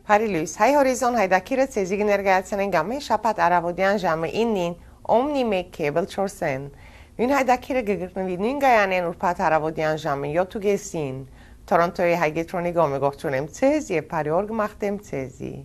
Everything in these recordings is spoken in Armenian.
Parilus, hai horizon hai dakira tsezigi nergayatsenen gamme shapat aravodian jamme innin omni me cable chorsen. Nun hai dakira gigirtnevi nun gayanen urpat aravodian jamme yotu gesin. Toronto'ya hai getroni game gochtunem tsezi pariorg machtem tsezi.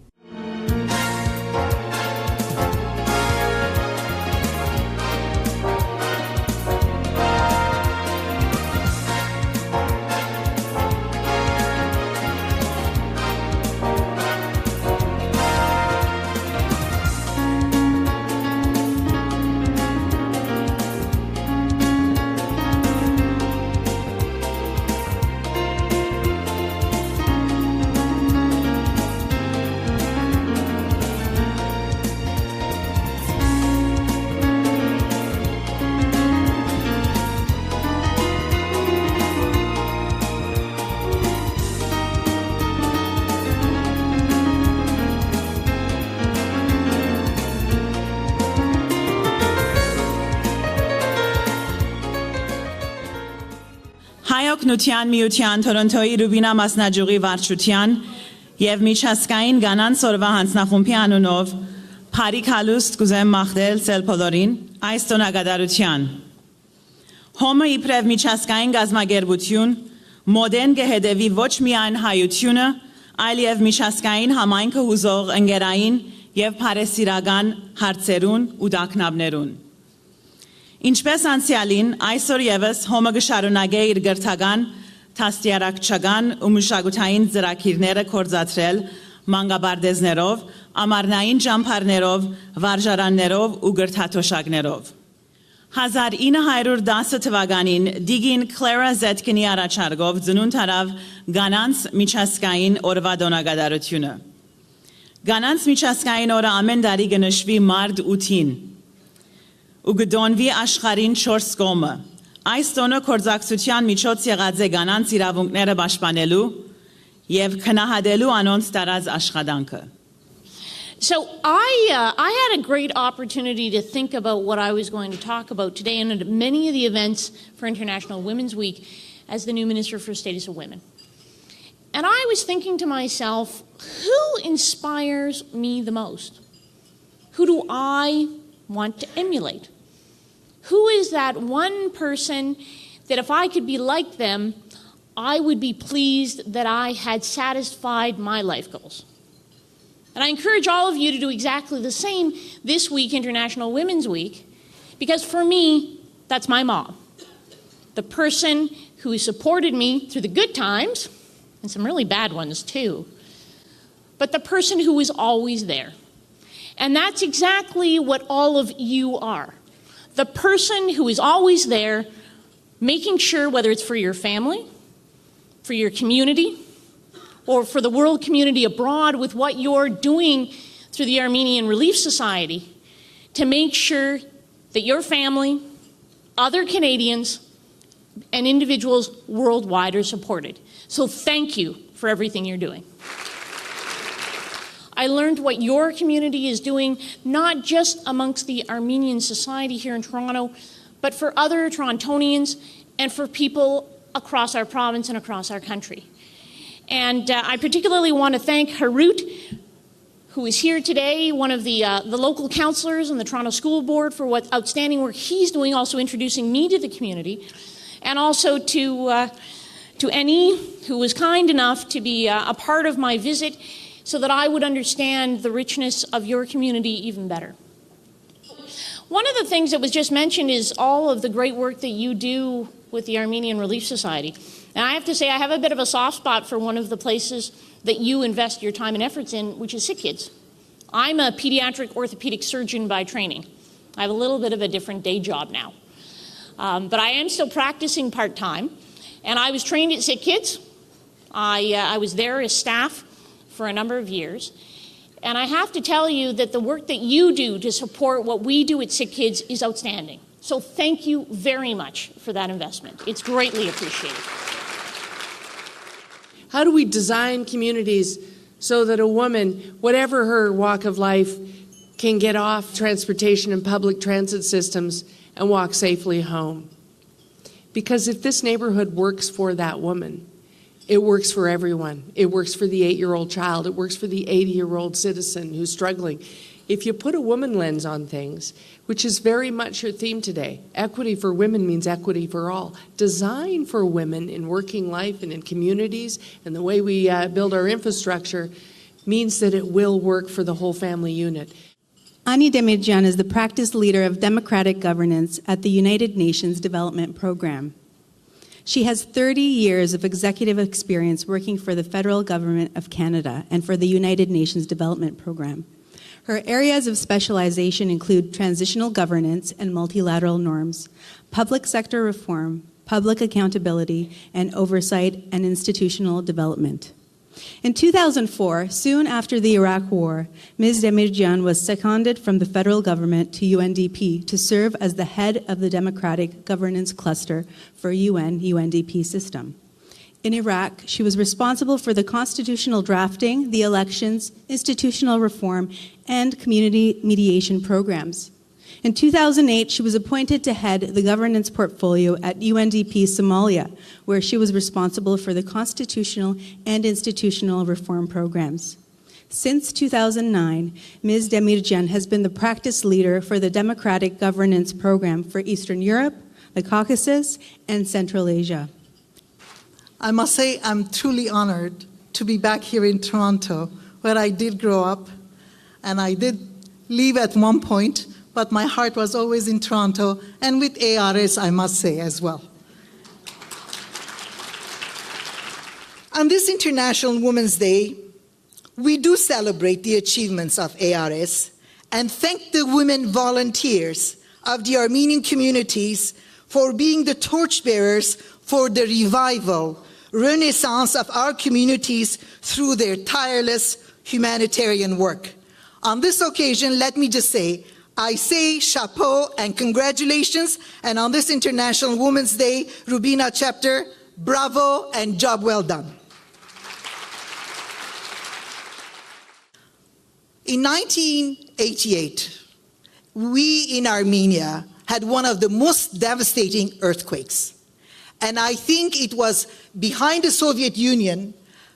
Նության միության Թորոնտոյի Ռուբինա Մասնաճյուղի վարչության եւ միջազգային կանանց օրվա հանձնախումբի անունով Փարիք հալուստ կուզեմ մաղթել ցելփոլորին այս տոնակատարության Հոմը իբրև միջազգային գազագերբություն մոդեն գեհդեվի ոչ միայն հայությունը այլ եւ միջազգային համայնքը հուզող ընկերային եւ բարեսիրական հարցերուն ու դակնաբներուն Ինչպես անցյալին, այսօր եւս հոմը կշարունակե իր գրթական, տաստիարակչական ու մշակութային ծրագիրները կործացրել մանկաբարձներով, ամառնային ճամփարներով, վարժարաններով ու գրթաթոշակներով։ 1910 թվականին Դիգին Քլերա Զետկինի առաջարկով ծնունդ առավ Կանանց միջազգային օրվա տոնակատարությունը։ Կանանց միջազգային օրը ամեն տարի կնշվի մարտ 8-ին։ ու գդոնվի աշխարհին 4 կողմը այս տոնը կորզակցության միջոց եղած է կանանց իրավունքները պաշտպանելու եւ քնահատելու անոնց տարած աշխատանքը So I had a great opportunity to think about what I was going to talk about today and at many of the events for International Women's Week as the new Minister for Status of Women. And I was thinking to myself, who inspires me the most? Who do I want to emulate? Who is that one person that if I could be like them, I would be pleased that I had satisfied my life goals? And I encourage all of you to do exactly the same this week, International Women's Week, because for me, that's my mom. The person who has supported me through the good times, and some really bad ones too, but the person who is always there. And that's exactly what all of you are. The person who is always there, making sure whether it's for your family, for your community, or for the world community abroad with what you're doing through the Armenian Relief Society, to make sure that your family, other Canadians, and individuals worldwide are supported. So thank you for everything you're doing. I learned what your community is doing, not just amongst the Armenian society here in Toronto, but for other Torontonians and for people across our province and across our country. And I particularly want to thank Harut, who is here today, one of the local councillors on the Toronto School Board, for what outstanding work he's doing, also introducing me to the community, and also to Annie, who was kind enough to be a part of my visit so that I would understand the richness of your community even better. One of the things that was just mentioned is all of the great work that you do with the Armenian Relief Society. And I have to say, I have a bit of a soft spot for one of the places that you invest your time and efforts in, which is sick kids. I'm a pediatric orthopedic surgeon by training. I have a little bit of a different day job now. But I am still practicing part-time. And I was trained at Sick Kids. I was there as staff for a number of years. And I have to tell you that the work that you do to support what we do at Sick Kids is outstanding. So thank you very much for that investment. It's greatly appreciated. How do we design communities so that a woman, whatever her walk of life, can get off transportation and public transit systems and walk safely home? Because if this neighborhood works for that woman, it works for everyone. It works for the 8-year-old child. It works for the 80-year-old citizen who's struggling. If you put a woman lens on things, which is very much your theme today, equity for women means equity for all. Design for women in working life and in communities and the way we build our infrastructure means that it will work for the whole family unit. Ani Demirjian is the practice leader of democratic governance at the United Nations Development Program. She has 30 years of executive experience working for the federal government of Canada and for the United Nations Development Program. Her areas of specialization include transitional governance and multilateral norms, public sector reform, public accountability, and oversight and institutional development. In 2004, soon after the Iraq War, Ms. Demirjian was seconded from the federal government to UNDP to serve as the head of the Democratic Governance Cluster for UN-UNDP system. In Iraq, she was responsible for the constitutional drafting, the elections, institutional reform, and community mediation programs. In 2008, she was appointed to head the governance portfolio at UNDP Somalia, where she was responsible for the constitutional and institutional reform programs. Since 2009, Ms. Demirjian has been the practice leader for the Democratic Governance Program for Eastern Europe, the Caucasus, and Central Asia. I must say I'm truly honored to be back here in Toronto, where I did grow up, and I did leave at one point, but my heart was always in Toronto, and with ARS, I must say, as well. On this International Women's Day, we do celebrate the achievements of ARS and thank the women volunteers of the Armenian communities for being the torchbearers for the revival, renaissance of our communities through their tireless humanitarian work. On this occasion, let me just say, I say chapeau and congratulations, and on this International Women's Day, Rubina chapter, bravo and job well done. In 1988, we in Armenia had one of the most devastating earthquakes. And I think it was behind the Soviet Union,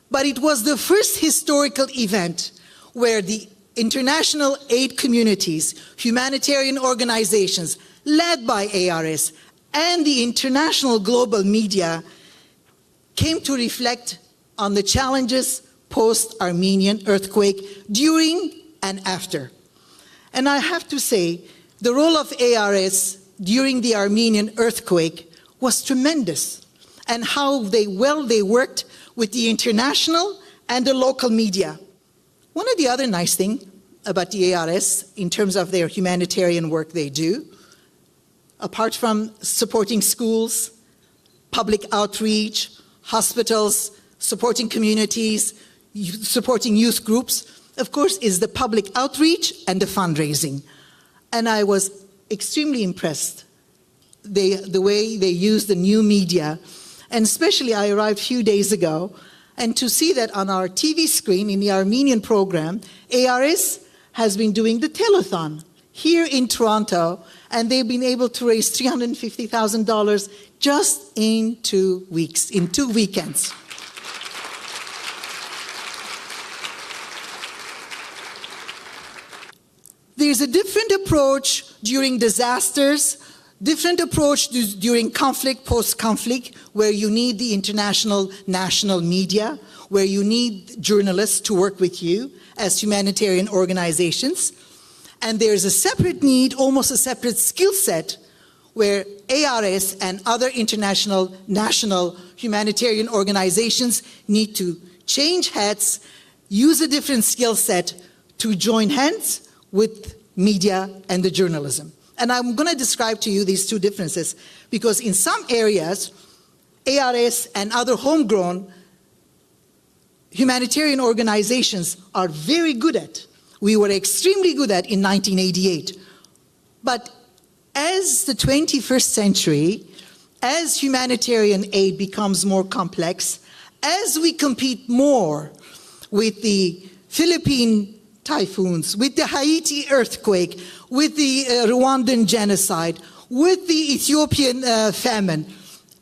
but it was the first historical event where the international aid communities, humanitarian organizations led by ARS, and the international global media came to reflect on the challenges post-Armenian earthquake during and after. And I have to say, the role of ARS during the Armenian earthquake was tremendous, and how they worked with the international and the local media. One of the other nice things about the ARS in terms of their humanitarian work they do, apart from supporting schools, public outreach, hospitals, supporting communities, supporting youth groups, of course, is the public outreach and the fundraising. And I was extremely impressed the way they use the new media. And especially I arrived a few days ago, and to see that on our TV screen in the Armenian program, ARS has been doing the telethon here in Toronto, and they've been able to raise $350,000 just in 2 weeks, in 2 weekends. There's a different approach during disasters, different approach during conflict, post-conflict, where you need the international national media, where you need journalists to work with you as humanitarian organizations. And there's a separate need, almost a separate skill set, where ARS and other international national humanitarian organizations need to change hats, use a different skill set to join hands with media and the journalism. And I'm going to describe to you these two differences, because in some areas, ARS and other homegrown humanitarian organizations are very good at. We were extremely good at in 1988. But as the 21st century, as humanitarian aid becomes more complex, as we compete more with the Philippine typhoons, with the Haiti earthquake, with the Rwandan genocide, with the Ethiopian famine,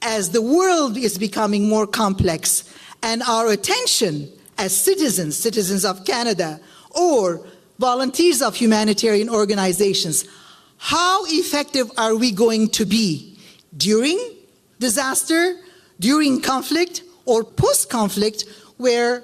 as the world is becoming more complex, and our attention as citizens of Canada, or volunteers of humanitarian organizations, how effective are we going to be during disaster, during conflict, or post-conflict, where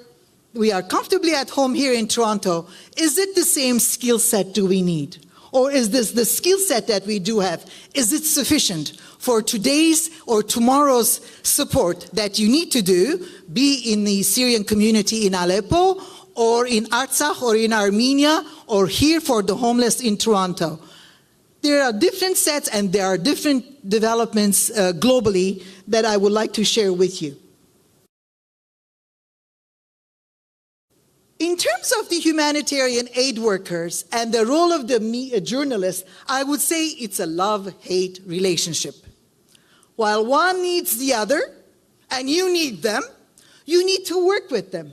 we are comfortably at home here in Toronto? Is it the same skill set do we need? Or is this the skill set that we do have, is it sufficient for today's or tomorrow's support that you need to do, be in the Syrian community in Aleppo, or in Artsakh, or in Armenia, or here for the homeless in Toronto? There are different sets and there are different developments globally that I would like to share with you. In terms of the humanitarian aid workers and the role of the journalists, I would say it's a love-hate relationship. While one needs the other, and you need them, you need to work with them.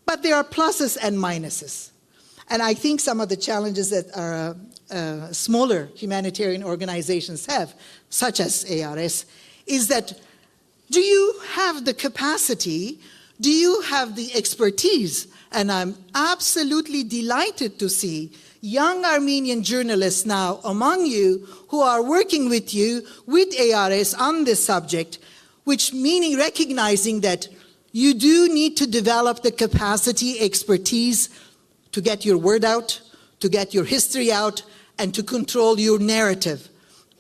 But there are pluses and minuses. And I think some of the challenges that our smaller humanitarian organizations have, such as ARS, is that do you have the capacity, do you have the expertise? And I'm absolutely delighted to see young Armenian journalists now among you who are working with you, with ARS on this subject, which meaning recognizing that you do need to develop the capacity, expertise to get your word out, to get your history out, and to control your narrative.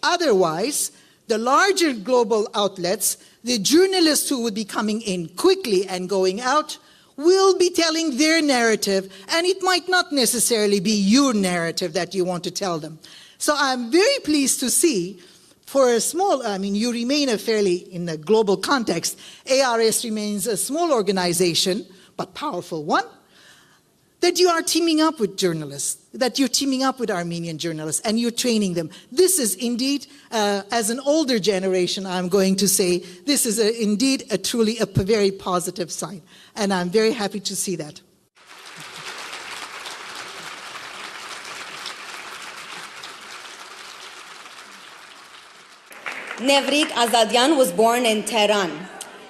Otherwise, the larger global outlets, the journalists who would be coming in quickly and going out, will be telling their narrative, and it might not necessarily be your narrative that you want to tell them. So I'm very pleased to see, for a small, you remain a fairly, in the global context, ARS remains a small organization, but powerful one, that you are teaming up with journalists, that you're teaming up with Armenian journalists, and you're training them. This is indeed, as an older generation, I'm going to say, this is indeed a truly a very positive sign. And I'm very happy to see that. Nevrik Azadian was born in Tehran.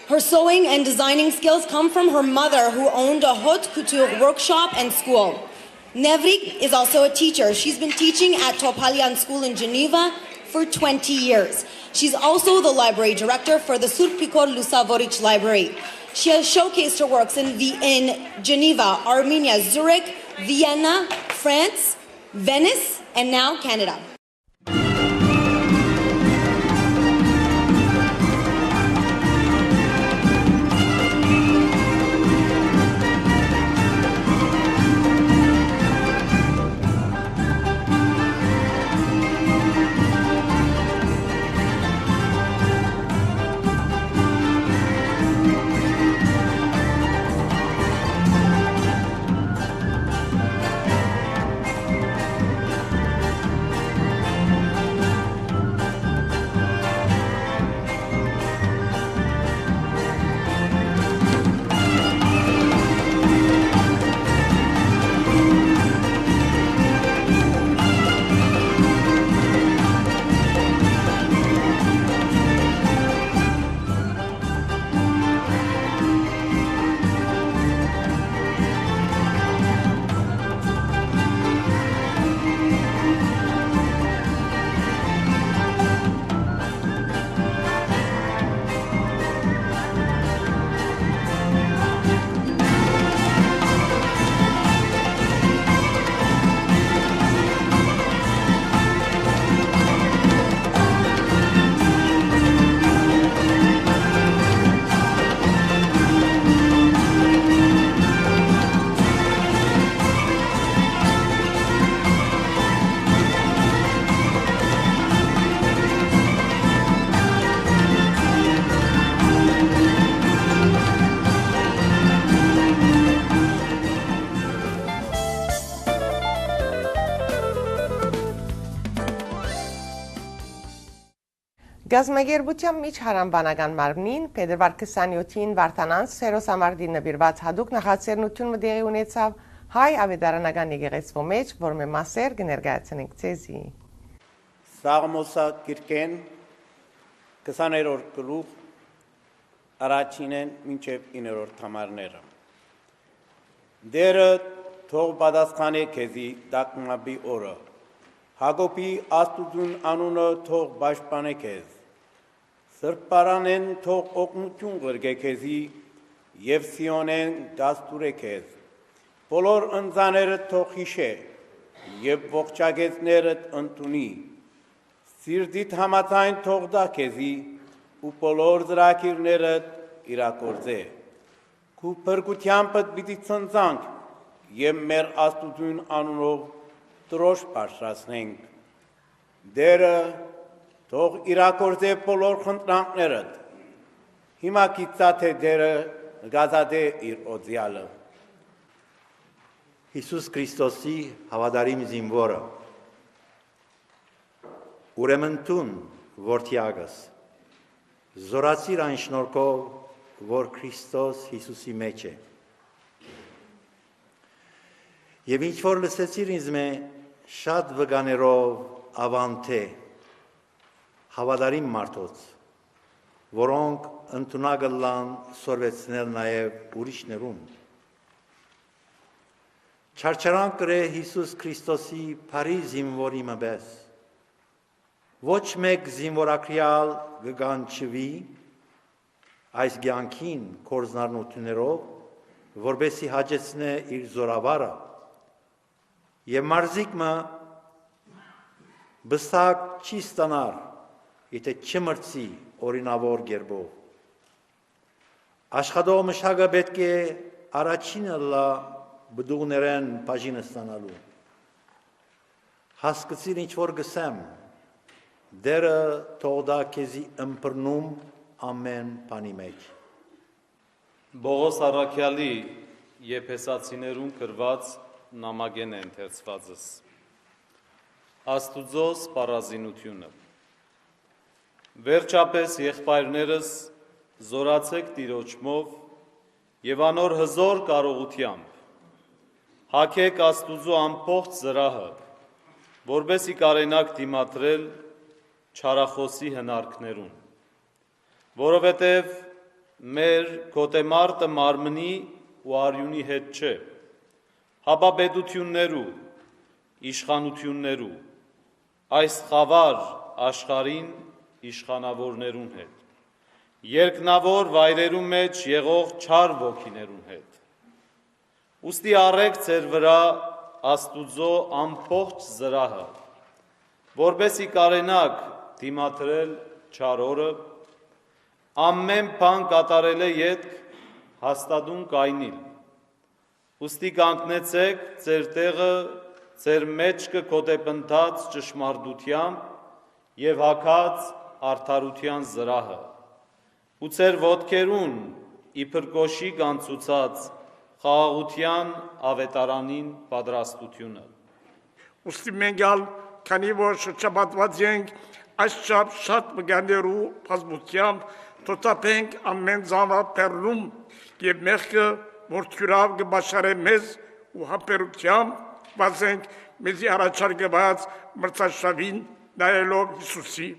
Her sewing and designing skills come from her mother, who owned a haute couture workshop and school. Nevrik is also a teacher. She's been teaching at Topalian School in Geneva for 20 years. She's also the library director for the Surp Pikor Lusavoric Library. She has showcased her works in Geneva, Armenia, Zurich, Vienna, France, Venice, and now Canada. Գազագերբությամբ միջ հարամբանական մարմնին Փետրվար 27-ին Վարդանանց Սերոսամարտի նվիրված հadoop նախաձեռնություն մտեղի ունեցավ հայ ավետարանական եկեղեցու մեջ, որը մասեր կներկայացնենք ցեզի։ Սաղմոսա Կիրկեն 20-րդ գլուխ առաջինեն մինչև 9-րդ համարները։ Դերը թող պատասխանի քեզի տագնապի օրը, Հակոբի Աստուծուն անունը թող պաշտպանի քեզ, Սրբարանեն թող օգնություն ղրգե քեզի և Սիոնեն դաստուրե քեզ, բոլոր ընձաներդ թող հիշե և ողջագեզներդ ընդունի, սիրտիդ համաձայն թող դա քեզի ու բոլոր ծրագիրներդ իրագործե, քու փրկությանդ պիտի ցնցանք և մեր Աստուծուն անունով Տրոշ բարձրացնենք, դերը թող իրագործե բոլոր խնդրանքներդ, հիմա գիտա թե դերը գազադե իր օձյալը։ Հիսուս Քրիստոսի հավատարիմ զինվորը, ուրեմն տուն որդյակս, զորացիր այն շնորհքով, որ Քրիստոս Հիսուսի մեջ է։ Եվ ինչ որ լսեցիր ինձ մե շատ վկաներով ավանթե, հավատարիմ մարդոց, որոնք ընդունակը լան սորվեցնել նաև ուրիշներուն։ Չարչարանք կրե Հիսուս Քրիստոսի բարի զինվորի մպես, ոչ մեկ զինվորակրյալ գգանչվի այս կյանքին կորզնարնություններով, որբեսի հաջեցնե իր զորավարը, և մարզիկը բստակ չի ստանար, եթե չմրցի օրինավոր գերբով։ Աշխատող մշակը պետք է առաջինը լա բդուղներեն բաժինը ստանալու։ Հասկացիր ինչ որ գսեմ, դերը թող դա քեզի ըմբռնում ամեն բանի մեջ։ Բողոս առաքյալի Եփեսացիներուն գրված նամակեն է ընթերցվածս։ Աստուծո սպառազինությունը։ Վերջապես եղբայրներս զորացեք Տիրոջմով եւ անոր հզոր կարողությամբ։ Հագեք Աստուծո ամբողջ զրահը, որբեսի կարենաք դիմադրել չարախոսի հնարքներուն, որովհետև մեր գոտեմարտը մարմնի ու արյունի հետ չէ, հապա պետություններու, իշխանություններու, այս խավար աշխարհին իշխանավորներուն հետ, երկնավոր վայրերու մեջ եղող չար ոգիներուն հետ։ Ուստի առեք ձեր վրա Աստուծո ամբողջ զրահը, որբեսի կարենաք դիմադրել չար օրը, ամեն բան կատարել է ետք հաստատուն կայնիլ։ Ուստի կանգնեցեք ձեր տեղը, ձեր մեջքը կոտեպնդած ճշմարտությամբ և հագած արդարության զրահը, ու ձեր ոտքերուն իբր կոշի կանցուցած խաղաղության ավետարանին պատրաստությունը։ Ուստի մենք ալ քանի որ շրջապատված ենք այսչափ շատ մգաններու բազմությամբ թոթափենք ամեն զավապերլում և մեղքը որ թյուրավ կբաշխարե մեզ ու համբերությամբ վազենք մեզի առաջարկված մրցաշավին նայելով Հիսուսի։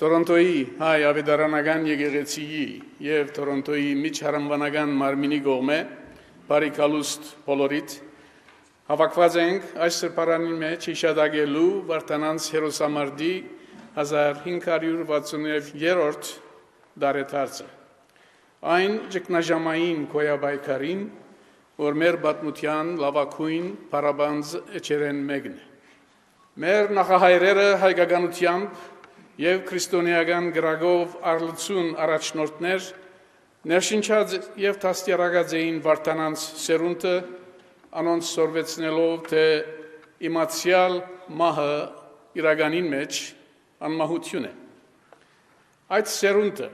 Տորոնտոյի հայ ավետարանական եկեղեցիի եւ Տորոնտոյի միջհարմբանական մարմինի կողմէ բարիկալուստ բոլորիդ հավաքված ենք այս սրբարանի մեջ հիշատակելու Վարդանանց հերոսամարտի 1563-րդ դարեթարցը այն ճգնաժամային քոյաբայքարին որ մեր պատմության լավագույն փառաբանձ էջերեն մեկն է մեր նախահայրերը հայկականությամբ եւ քրիստոնեական գրագով առլցուն առաջնորդներ ներշնչած եւ դաստիարակած էին Վարդանանց սերունդը անոնց սորվեցնելով թե իմացիալ մահը իրականին մեջ անմահություն է այդ սերունդը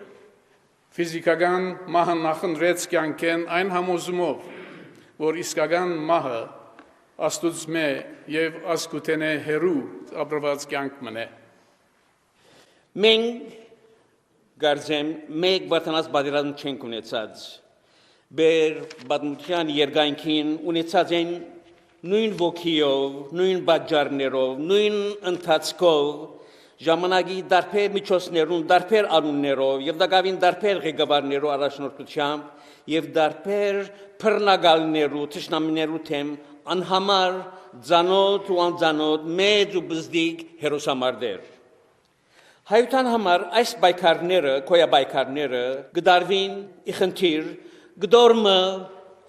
ֆիզիկական մահը նախընտրեց կյանքեն այն համոզումով որ իսկական մահը աստուծմե եւ ասկուտենե հերու ապրված կյանք մնե Մենք գարձեմ մեկ վարդանաց բادرազմ չենք ունեցած բեր բադմության երգանքին ունեցած են նույն ոգիով, նույն բաժարներով, նույն ընթացքով ժամանակի դարբեր միջոցներուն, դարբեր անուններով եւ դակավին դարբեր ղեկավարներով առաջնորդությամբ եւ դարբեր բռնագալներու, թշնամիներու թեմ անհամար ցանոթ ու անցանոթ մեծ ու բզդիկ հերոսամարտեր Հայության համար այս բայկարները, քոյաբայկարները գդարվին իխնդիր, գդորմը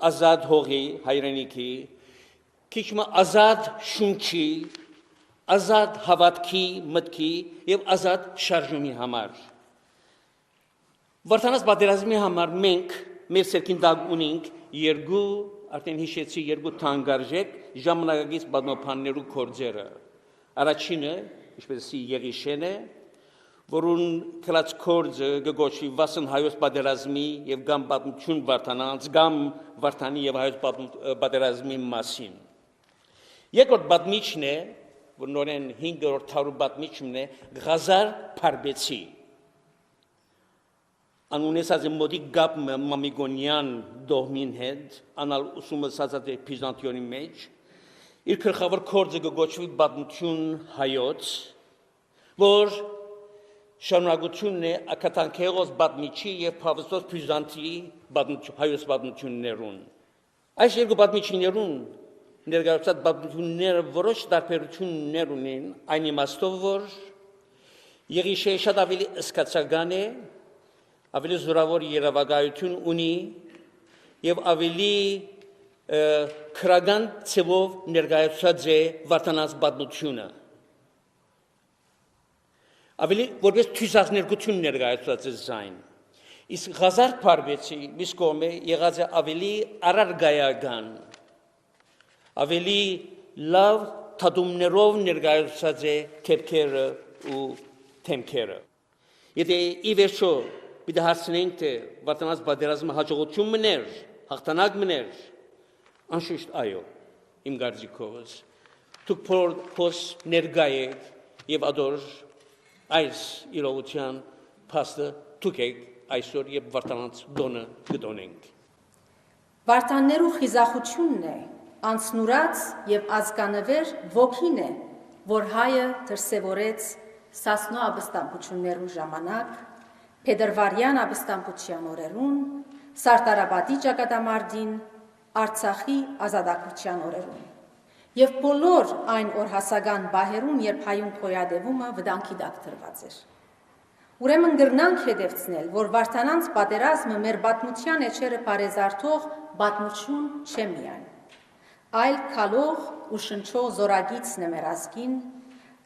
ազատ հողի հայրենիքի, քիչմը ազատ շունչի, ազատ հավատքի, մտքի եւ ազատ շարժումի համար։ Վարդանաց պատերազմի համար մենք մեր սերքին դակ ունենք երկու, արդեն հիշեցի երկու թանկարժեք ժամանակակից պատմաբաններու կորձերը։ Առաջինը, ինչպես Եղիշեն է, որուն կլած կորձը գգոչի վասն հայոց պատերազմի եւ գամ պատմություն Վարդանանց, գամ Վարդանի եւ հայոց պատերազմի մասին։ Երկրորդ պատմիչն է, որ նորեն 5-րդ թարու պատմիչն է, Ղազար Փարբեցի։ Անունեսած է մոտիկ գապ Մամիգոնյան դողմին հետ, անալ ուսումը սածած է Բիզանտիոնի մեջ, իր գլխավոր կորձը գգոչվի պատմություն հայոց, որ շարունակությունն է ակաթանքեղոս պատմիչի եւ Պավստոս Բյուզանտիի հայոց պատմություններուն։ Այս երկու պատմիչներուն ներկայացած պատմությունները որոշ տարբերություններ ունեն, այն իմաստով որ Եղիշեը շատ ավելի սկացական է, ավելի զորավոր երևակայություն ունի եւ ավելի քրական ցևով ներկայացած է Վարդանանց պատմությունը։ Ավելի որպես թույսակներգություն ներկայացված է զայն։ Իսկ Ղազար Փարբեցի մյուս կողմը եղած է ավելի առարգայական, ավելի լավ թադումներով ներկայացված է քեպքերը ու թեմքերը։ Եթե ի վերջո պիտի հարցնենք թե Վարդանանց պատերազմը հաջողություն մներ, հաղթանակ մներ, անշուշտ այո, իմ կարծիքով դուք փոս ներկայ եք եւ ադոր այս իրողության փաստը թուքեք այսօր եւ Վարդանանց դոնը գտոնենք Վարդաններու խիզախությունն է անցնուրած եւ ազգանվեր ոգին է որ հայը դրսևորեց Սասնո ապստամբություններու ժամանակ Փետրվարյան ապստամբության օրերուն Սարտարաբադի ճակատամարտին Արցախի ազատագրության օրերուն Եվ բոլոր այն օրհասական բահերուն, երբ հայուն քոյադևումը վտանգի տակ դրված էր։ Ուրեմն գրնանք հետևցնել, որ Վարդանանց պատերազմը մեր պատմության էջերը բարեզարթող պատմություն չէ միայն, այլ քալող ու շնչող զորագիծն է մեր ազգին,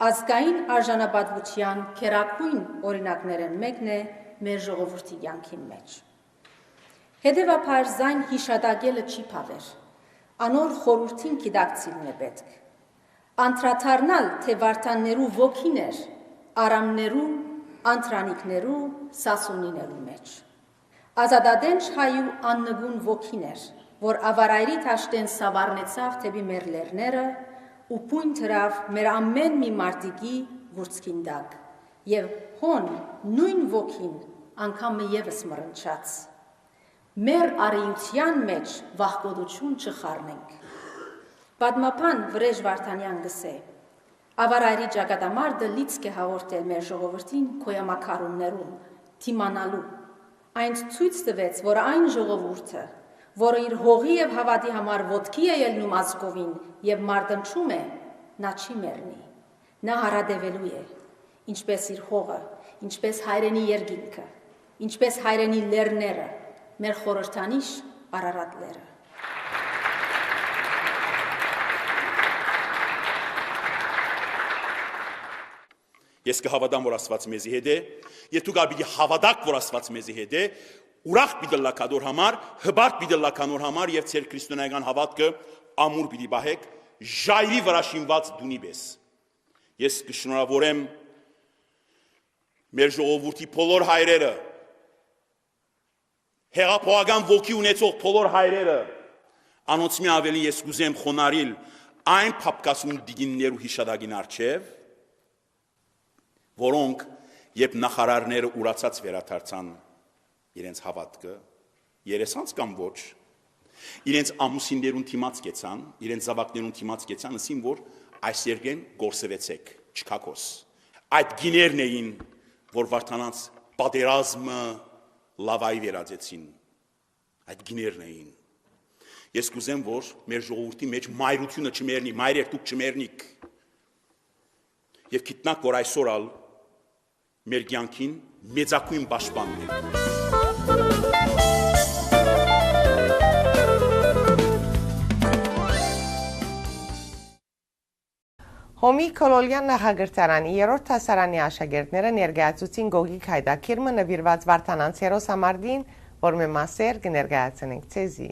ազգային արժանապատվության քերակույն օրինակներն մեկն է մեր ժողովրդի կյանքին մեջ։ Հետևաբար զայն հիշատակելը չի փավեր։ Անոր խորհրդին գիտակցիլն է պետք։ Անդրադառնալ, թե Վարդաններու ոգին էր, արամներու, անտրանիկներու, սասունիներու մեջ։ Ազատադենչ հայու աննգուն ոգին էր, որ ավարայրի թաշտեն սավառնեցավ թեպի մեր լեռները ու պույն թրավ մեր ամեն մի մարտիկի գուրցքին դակ, եւ հոն նույն ոգին անգամ եւս մռնչաց։ Մեր արիության մեջ վախկոտություն չխառնենք։ Պատմապան Վրեժ Վարդանյան գսե, Ավարայրի ճակատամարտը լիցք է հաղորդել մեր ժողովրդին քոյամակարումներում, թիմանալու։ Այն ցույց տվեց, որ այն ժողովուրդը, որը իր հողի եւ հավատի համար ոտքի է ելնում ազգովին եւ մարտնչում է, նա չի մեռնի։ Նա հարադևելու է, ինչպես իր հողը, ինչպես հայրենի երկինքը, ինչպես հայրենի լեռները, մեր խորհրդանիշ Արարատ լեռը։ Ես կհավատամ, որ Աստված մեզի հետ է, եւ դուք աբիդի հավատաք, որ Աստված մեզի հետ է, ուրախ պիտի լակադոր համար, հբարտ պիտի լականոր համար եւ ցեր քրիստոնեական հավատքը ամուր պիտի բահեք, ժայռի վրա շինված դունի պես։ Ես կշնորհավորեմ մեր ժողովրդի բոլոր հայրերը, հեղափոխական ոգի ունեցող բոլոր հայրերը, անոնց մի ավելի ես կուզեմ խոնարհիլ այն փապկասուն դիգիններու հիշադակին արչև, որոնք երբ նախարարները ուրացած վերադարձան իրենց հավատքը, երեսանց կամ ոչ, իրենց ամուսիններուն թիմած կեցան, իրենց զավակներուն թիմած կեցան, ասին, որ այս երկեն գործվեցեք, չքակոս։ Այդ գիներն էին, որ վարդանանց պատերազմը լավայի վերածեցին, այդ գիներն էին։ Ես կուզեմ, որ մեր ժողովրդի մեջ մայրությունը չմեռնի, մայրեր դուք չմեռնիք։ Եվ գիտնակ, որ այսօր ալ մեր կյանքին մեծակույն պաշտպանն է։ Հոմի Կոլոլյան նախագծարանի 3-րդ դասարանի աշակերտները ներկայացուցին Գոգիկ հայդակիրմը նվիրված Վարդանանց հերոսամարտին, որ մի մասեր կներկայացնենք ցեզի։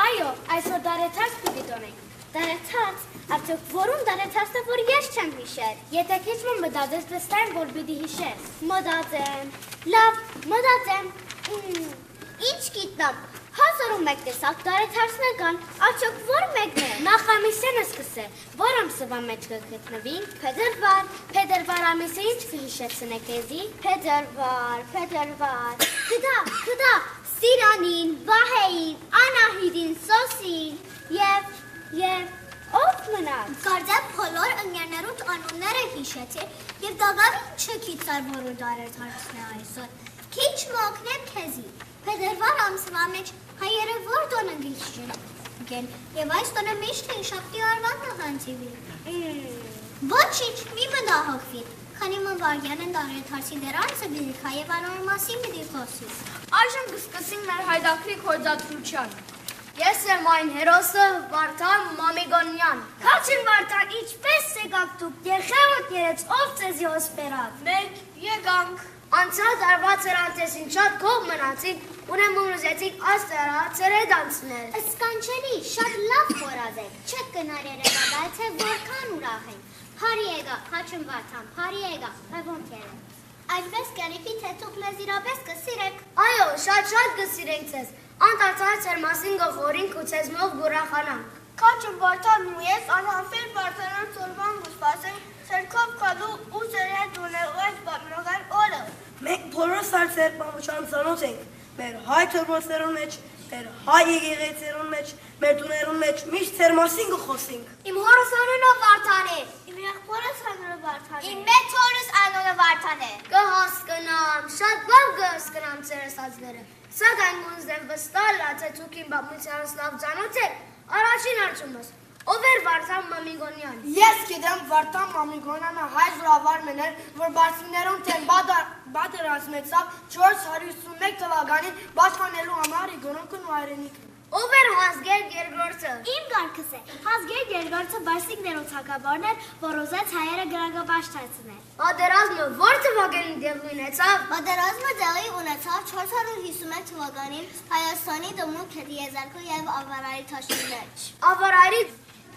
Այո, այսօր դարեցած պիտի տոնենք։ Դարեցած, արդյոք որում դարեցածն է, որ ես չեմ հիշել։ Եթե քիչ մտածես վստահ որ պիտի հիշես։ Մտածեմ։ Լավ, մտածեմ։ Ինչ գիտնամ։ 1001 տեսակ դարեցածներ կան, արդյոք որ մեկն է։ Նախ ամիսենը սկսե, որ ամսվա մեջ կգտնվի։ Փետրվար, փետրվար ամիսը ինչ կհիշեցնեք քեզի։ Փետրվար։ Գտա, Սիրանին, Վահեին, Անահիտին, Սոսին եւ ով մնաց։ Կարծեմ բոլոր ընկերներուդ անունները հիշեցի եւ դակավին չգիտար որը դարեցածն է այսօր։ Քիչ մոքնեմ քեզի։ Փետրվար ամսվա մեջ հայերը որ տոնը գիշեն եւ այս տոնը միշտ հիշապտի արվան նահանջիվի։ Ոչինչ, մի մտահոգվի, քանի մվարյան են դարեցածի դրանցը բիլքա եւ անոր մասին պիտի խոսի։ Այժմ կսկսենք մեր հայդակրի քոյձացրությանը։ Ես եմ այն հերոսը Վարդան Մամիկոնյան։ Քաչին Վարդան, ինչպես եկաք դուք, երխեոտ երեց, ով ձեզի հոսպերավ։ Մենք եկանք։ Անցյալ տարվա ծերանտեսին շատ գող մնացին, ուրեմն ուզեցիք աստերա ծերեդ անցնել։ Սկանչելի, շատ լավ խորազեք, չեք կնար երևադայ, թե որքան ուրախ են։ Հարի եկա, Քաչին Վարդան, հարի եկա, ոնք երեք։ Այսպես կերիպի, թե դուք մեզ իրապես կսիրեք։ Այո, շատ կսիրենք ձեզ, անտարծար ծեր մասին գողորինք ու ձեզ մով գուրախանանք։ Քաչին Վարդան ու ես անհամբեր Վարդանան ծորման գուսպասենք, սերքով կալու ու ձեր հետ ունեղած բամնողան օրը։ Մենք բոլորս արծեր պամուչան ծանոթ ենք, մեր հայ թրբոցներուն մեջ, մեր հայ եկեղեցերուն մեջ, մեր տուներուն մեջ միշտ ձեր մասին կխոսենք։ Իմ հորս անունը Վարդան է, իմ եղբորս անունը Վարդան է, իմ մեծ հորս անունը Վարդան է։ Կհասկնամ, շատ լավ կհասկնամ ձեր ասածները, սակայն կուզեմ վստահ լացե դուք իմ բամությանս լավ ծանոթ եք, առաջին հարցումս, ով էր Վարդան Մամիկոնյան։ Ես գիտեմ Վարդան Մամիկոնյանը հայ զորավարն էր, որ բարձիներուն թեմ բادرազմեցավ 451 թվականին պաշտպանելու համար իգոնոքն ու հայրենիքն։ Ով էր Հասգեր Գերգորցը։ Իմ կարգս է։ Հասգեր Գերգորցը բարսիկներու թագավորն էր, որ ուզեց հայերը գրագապաշտացնել։ Պատերազմը որ թվականին տեղի ունեցավ։ Պատերազմը տեղի ունեցավ 451 թվականին Հայաստանի դմուկ հետիեզերքու եւ ավարարի թաշկի մեջ։ Ավարարի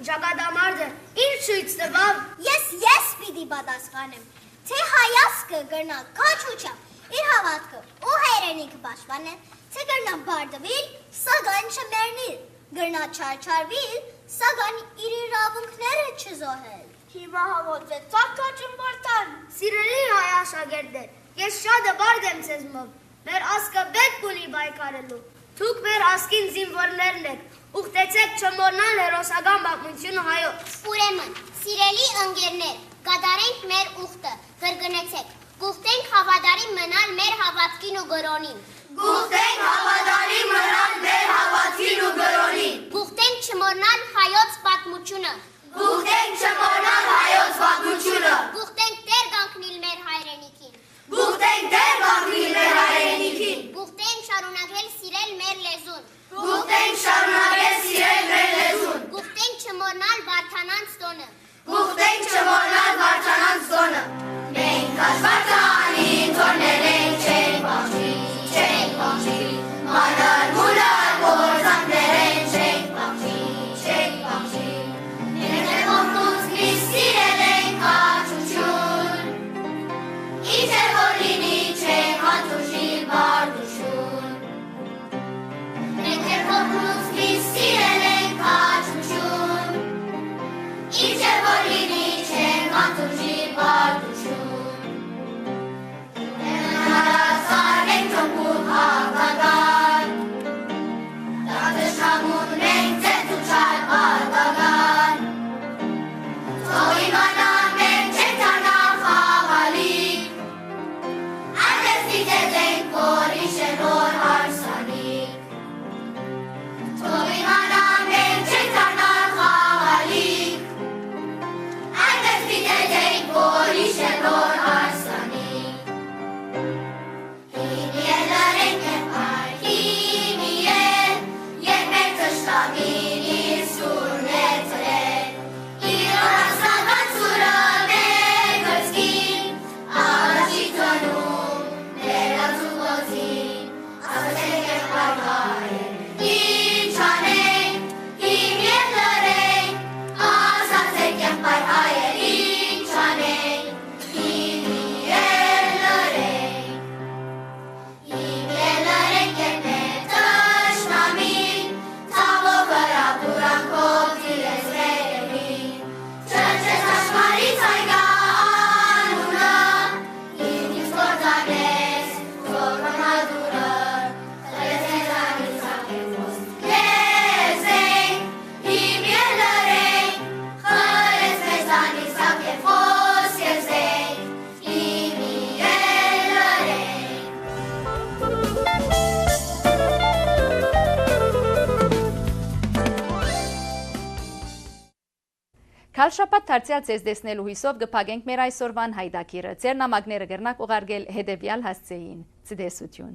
ճակատամարտը ինչ ցույց տվավ։ Ես պիտի պատասխանեմ, թե հայասկը գրնա քաչուչավ իր հավատքը ու հայրենիքը պաշտպանել, թե գրնա բարդվել, սակայն չմեռնել, գրնա չարչարվել, սակայն իր իրավունքները չզոհել։ Հիմա հավատվեցաք Քաչին Վարդան։ Սիրելի հայ աշակերտներ, ես շատ բարդ եմ ձեզ մոտ։ Մեր ազգը պետք ունի պայքարելու։ Դուք մեր ասկին զինվորներն եք, ուխտեցեք չմոռնալ հերոսական պատմությունը հայոց։ Ուրեմն, սիրելի ընկերներ, կատարենք մեր ուխտը, կրկնեցեք, գուխտենք հավատարիմ մնալ մեր հավատքին ու գրոնին։ Գուխտենք հավատարիմ մնալ մեր հավատքին ու գրոնին։ Գուխտենք չմոռնալ հայոց պատմությունը։ Գուխտենք չմոռնալ հայոց պատմությունը։ Գուխտենք դեր կանգնել մեր հայրենիքին։ Գուխտենք դեր կանգնել մեր հայրենիքին։ Գուխտենք շարունակել սիրել մեր լեզուն։ Գուխտենք շարունակել սիրել մեր լեզուն։ Գուխտենք չմոռնալ Վարդանանց տոնը։ Գուխտենք չմոռնալ Վարդանանց տոնը։ Մենք Վարդանին թորներ ենք, չենք բախի, չենք բախի, մանր մունր գործաններ ենք, չենք բախի, չենք բախի։ Մենք ողնուց մի սիրել ենք աչություն, ինչ է որ լինի չենք հանդուրժիլ բարդություն։ Մենք ողնուց մի սիրել ենք աչություն, ինչ է որ լինի չենք հանդուրժիլ բարդություն։ Sarենք ճոմպուր հաղթական, դատշամուն մենք ձեզ ու չար բարգական, թող իմանան մենք չենք դառնա խաղալիք, այնպես դիտել ենք, որ իշեր որ հարսանիք, թող իմանան մենք չենք դառնա խաղալիք, այնպես դիտել ենք, որ իշեր որ հարսանիք։ Քալշապատ դարձյալ ձեզ տեսնելու հույսով կփակենք մեր այսօրվան հայդակիրը։ Ձեր նամակները կգրնակ ուղարկել հետևյալ հասցեին։ Ցտեսություն։